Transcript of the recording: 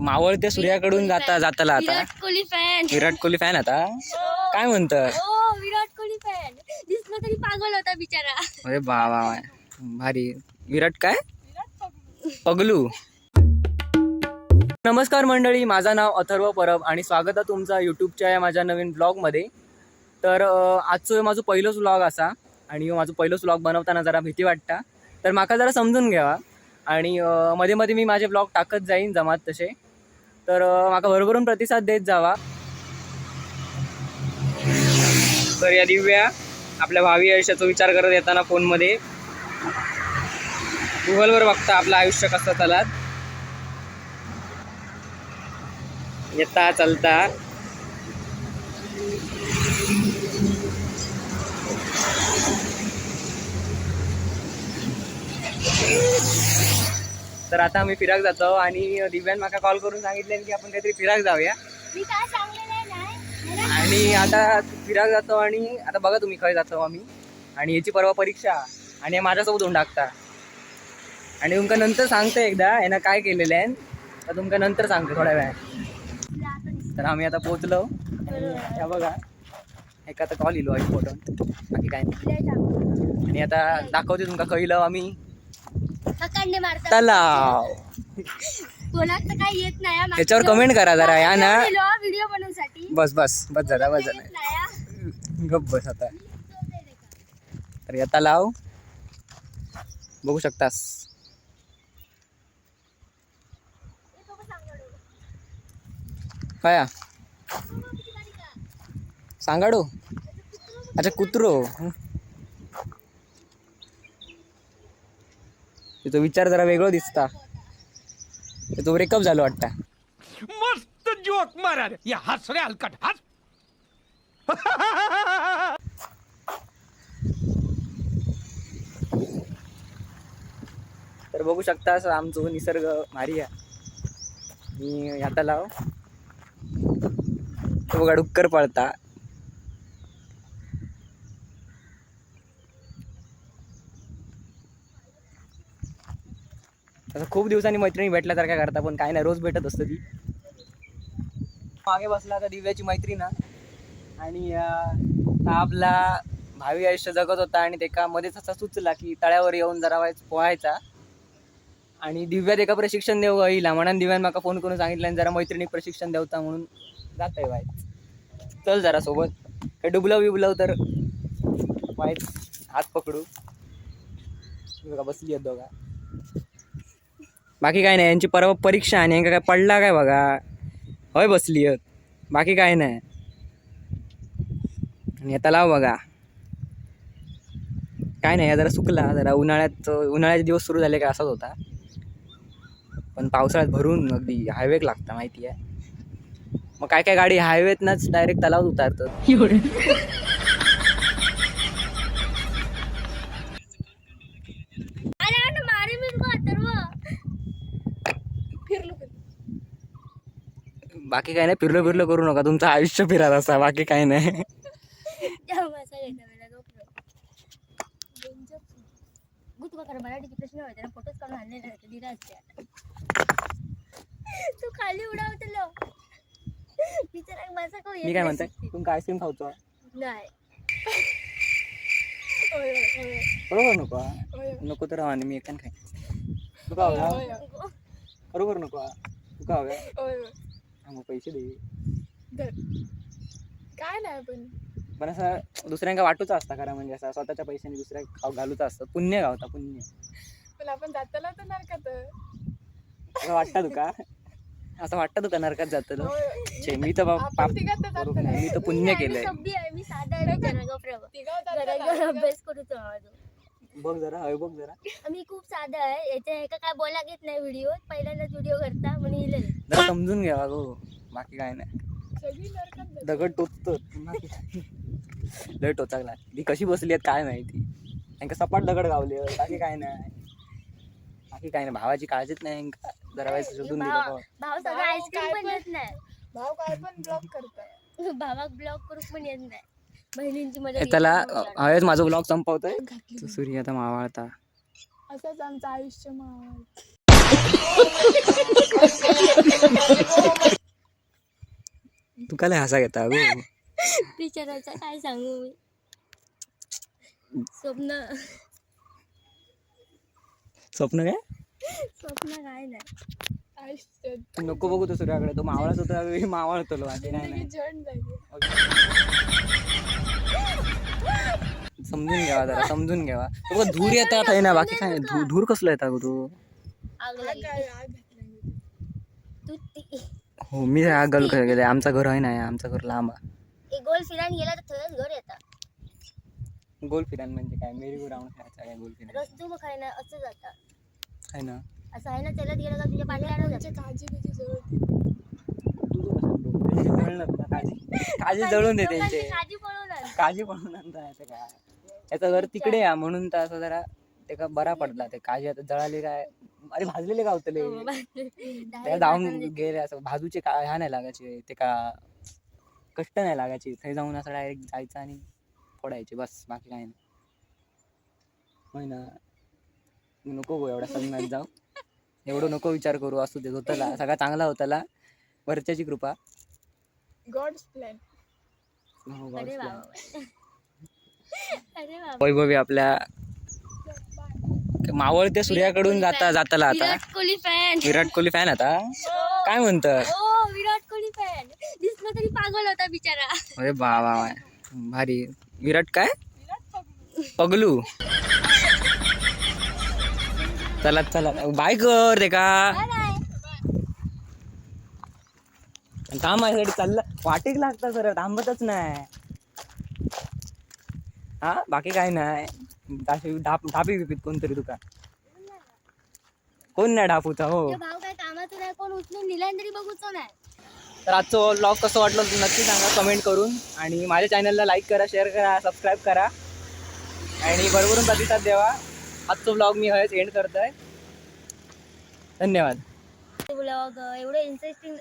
मावळत्या सूर्याकडून जाताला आता विराट कोहली फॅन आता काय म्हणत विराट कोहली फॅन दिसला तरी पागल होता बिचारा. अरे बाबा भारी. विराट काय पगलू. नमस्कार मंडळी, माझं नाव अथर्व परब आणि स्वागत आहे तुमचा यूट्यूबच्या या माझ्या नवीन ब्लॉगमध्ये. तर आजचं माझं पहिलंच व्लॉग असा आणि माझं पहिलंच व्लॉग बनवताना जरा भीती वाटता, तर माका जरा समजून घ्यावा. आणि मध्ये मध्ये मी माझे ब्लॉग टाकत जाईन जमात तसे, तर माका भरभरून प्रतिसाद देत जावा. तर या दिव्या आपल्या भावी आयुष्याचा विचार करत येताना फोनमध्ये गुगलवर बघता आपलं आयुष्य कसं चालत येता चलता. तर आता आम्ही फिराक जातो आणि दिव्यान माका कॉल करून सांगितले की आपण काहीतरी फिराक जाऊया. मी काय सांगलेलं नाही. आणि आता फिराक जातो आणि आता बघा तुम्ही खय जातो आम्ही. आणि याची परवा परीक्षा आणि माझ्यासोबत होऊन टाकता आणि तुमका नंतर सांगते एकदा यानं काय केलेलं आहे, तर तुमका नंतर सांगते थोड्या वेळात. तर आम्ही आता पोहोचलो आणि या बघा एक आता कॉल इलो इम्पॉर्टंट, बाकी काय नाही. आणि आता दाखवते तुमका कळलं आम्ही तलाव. कोणाचं काही येत नाही. त्याच्यावर कमेंट करा जरा या ना व्हिडिओ बनवण्यासाठी. बस झाला बस झालं गप बस आता. तर या तलाव बघू शकतास. काय सांगाडो अच्छा कुत्रो. तो विचार जरा वेगळं दिसता, तो ब्रेकअप झालो वाटता. मस्त जोक मारा रे या हस रे हलकट हस. तर बघू शकता आमचं निसर्ग भारी आहे. मी ह्याता लाव तो बघा डुक्कर पळता. असं खूप दिवसांनी मैत्रिणी भेटल्या तर काय करता, पण काय नाही रोज भेटत असतं ती. मागे बसला आता दिव्याची मैत्रीण आणि आपला भावी आयुष्य जगत होता आणि त्याका मध्येच असा सुचला की तळ्यावर येऊन जरा पोहायचा. आणि दिव्यात एका प्रशिक्षण देऊ येईला म्हणून दिव्यान माका फोन करून सांगितलं आणि जरा मैत्रिणी प्रशिक्षण देवता म्हणून जात आहे वाय. चल जरा सोबत काही डुबलव तर वाईट हात पकडू. बघा बसली आहेत दोघा. बाकी काय नाही, यांची परवा परीक्षा आणि यांका काय पडला काय बघा होय बसली आहेत, बाकी काय नाही. आणि आता लाव बघा काय नाही, जरा सुकला जरा. उन्हाळ्याचे दिवस सुरू झाले काय असाच होता, पण पावसाळ्यात भरून अगदी हायवे लागता माहिती आहे. मग काय काय गाडी हायवेतनच डायरेक्ट तलावात उतारतात. बाकी काय नाही, फिरलो करू नका, तुमचं आयुष्य फिरत असा, बाकी काय नाही. मराठीचे प्रश्न होते ना, फोटोच काढून आणलेले होते दिराजचे. तू खाली उडावतलो बिचारा माझा कोण. मी काय म्हणते तुमका आईस्क्रीम खाऊचो नाही. बरोबर नको तर आणि मी एकान खाय. तुका हव्या बरोबर नको तुका हव्या मग पैसे दे. काय नाही पण असं दुसऱ्यांका वाटूचा असता खरा, म्हणजे असं स्वतःच्या पैशाने दुसऱ्या खाऊ घालूचा असतं. पुण्य गावता पुण्य. पण आपण जातला तर नरकात. असं वाटतं तुका, असं वाटतं तुका नरकात जातलो. मी तर बरोबर नाही, मी तर पुण्य केलंय. मी साधा अभ्यास करूचो. बघ जरा हवे बघ जरा. मी खूप साधा आहे, याच्या एका काय बोला घेत नाही व्हिडिओ, पहिल्यांदाच व्हिडिओ करता म्हणून जरा समजून घ्यावा गो, बाकी काय नाही. दगड टोचतो लय टोचागला. ती कशी बसली आहेत काय माहिती, त्यांना सपाट दगड गावले, बाकी काय नाही. भावाची काळजीच नाही, जरा वेळेस शोधून दिलं. भाव सगळं आईस्क्रीम पण येत नाही. भाव काय पण ब्लॉक करताय. भावाक ब्लॉक करूक पण येत नाही. बहिणींची मजा. त्याला हवेच माझं ब्लॉग संपवतोय. सूर्य आता मावळता. असंच आमचं आयुष्य मावळ. आमका लय हसा घेता गो. बिचारायचा काय सांगू मी. स्वप्न स्वप्न काय स्वप्न काय नाही. आयुष्य तू नको बघू तो सूर्याकडे, तो मावळत होता मी मावळतो बाकी नाही जिंदगी नाही. झंड झाली. समजून घ्यावा जरा, समजून घ्यावा. तो बघ धूर येतात आहे ना, बाकी काय नाही. धूर कसलं येतात गो तू. आग आग लागली. आग घातली. तू ती हो मी गल गेले. आमचं घर आहे ना, आमचं घर लांब आहे. एक गोल फिरायला गेला तर थंयच घर येतात. गोल फिरान म्हणजे काय, मेरी गो राऊंड खायचा काय गोल फिरान रस्तू बघ आहे ना असं जातात. आहे ना. असं आहे ना चलत गेलं का तुझ्या पाठीला तुमच्या काळजी बिजी जवळ काजी जळून दे त्यांचे, काळजी पळून आण. काजी पळून आणता येतं काय. याचं घर तिकडे आहे म्हणून तर असं जरा ते का बरा पडला. ते काजी आता जळाले काय, अरे भाजलेले गावतले त्या जाऊन गेले. असं भाजूचे ह्या नाही लागायचे, ते का कष्ट नाही लागायचे. थंय जाऊन असं डायरेक्ट जायचं आणि फोडायचे बस, बाकी काय नाही. होय ना. नको गो एवढा सगळ्यात जाऊ, एवढं नको विचार करू. असू दे, होताला सगळा चांगला होताला, वरच्याची कृपा. God's plan. अरे बाबा अरे बाबा. वैभवी आपल्या मावळत्या सूर्याकडून जाताला आता विराट कोहली फॅन. विराट कोहली फॅन आता काय म्हणत. हो विराट कोहली फॅन. दिसलं तरी पागल होता बिचारा. अरे बाबा भारी. विराट काय पगलू. चला चला बाय कर ते का काम माझ्यासाठी चाललं. वाटेक लागतं सर, थांबतच नाही. हा बाकी काय नाही. ढापी बिपीत कोणतरी तुका कोण नाही ढापूचा. हो ते भाव काय कामाचं नाही, कोण उचलून दिलाय तरी बघूच नाही. तर आजचं व्लॉग कसं वाटलं ते नक्की सांगा कमेंट करून. आणि माझ्या चॅनलला लाईक करा, शेअर करा, सबस्क्राईब करा आणि भरभरून प्रतिसाद द्यावा. आजचं व्लॉग मी हयच एंड करतोय. धन्यवाद. ब्लॉग एवढं इंटरेस्टिंग